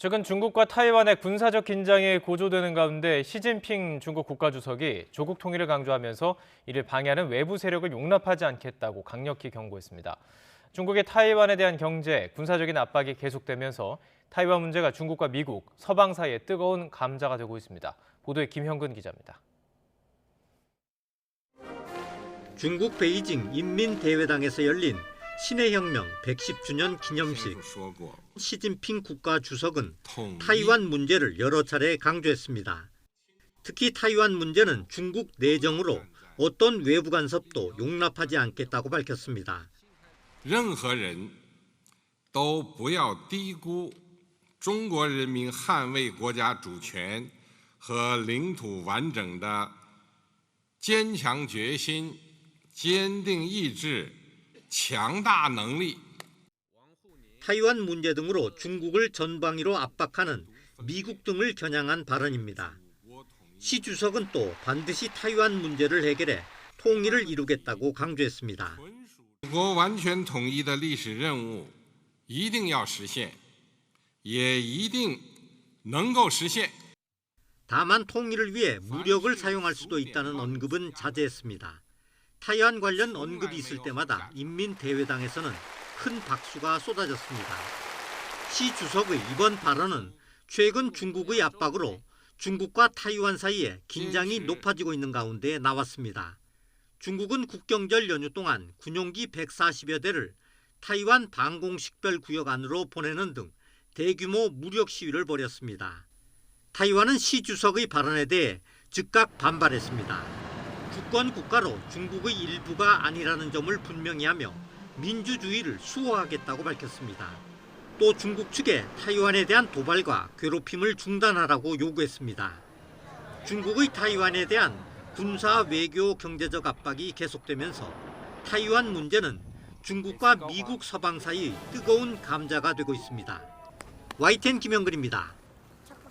최근 중국과 타이완의 군사적 긴장이 고조되는 가운데 시진핑 중국 국가주석이 조국 통일을 강조하면서 이를 방해하는 외부 세력을 용납하지 않겠다고 강력히 경고했습니다. 중국의 타이완에 대한 경제, 군사적인 압박이 계속되면서 타이완 문제가 중국과 미국, 서방 사이에 뜨거운 감자가 되고 있습니다. 보도에 김형근 기자입니다. 중국 베이징 인민대회당에서 열린 신해혁명 110주년 기념식. 시진핑 국가주석은 타이완 문제를 여러 차례 강조했습니다. 특히 타이완 문제는 중국 내정으로 어떤 외부 간섭도 용납하지 않겠다고 밝혔습니다. 任何人都不要低估中国人民捍卫国家主权和领土完整的坚强决心、坚定意志、强大能力。 타이완 문제 등으로 중국을 전방위로 압박하는 미국 등을 겨냥한 발언입니다. 시 주석은 또 반드시 타이완 문제를 해결해 통일을 이루겠다고 강조했습니다. 中国完全统一的历史任务一定要实现，也一定能够实现。 다만 통일을 위해 무력을 사용할 수도 있다는 언급은 자제했습니다. 타이완 관련 언급이 있을 때마다 인민대회당에서는 큰 박수가 쏟아졌습니다. 시 주석의 이번 발언은 최근 중국의 압박으로 중국과 타이완 사이에 긴장이 높아지고 있는 가운데 나왔습니다. 중국은 국경절 연휴 동안 군용기 140여 대를 타이완 방공식별 구역 안으로 보내는 등 대규모 무력 시위를 벌였습니다. 타이완은 시 주석의 발언에 대해 즉각 반발했습니다. 주권 국가로 중국의 일부가 아니라는 점을 분명히 하며 민주주의를 수호하겠다고 밝혔습니다. 또 중국 측에 타이완에 대한 도발과 괴롭힘을 중단하라고 요구했습니다. 중국의 타이완에 대한 군사, 외교, 경제적 압박이 계속되면서 타이완 문제는 중국과 미국, 서방 사이의 뜨거운 감자가 되고 있습니다. YTN 김영근입니다.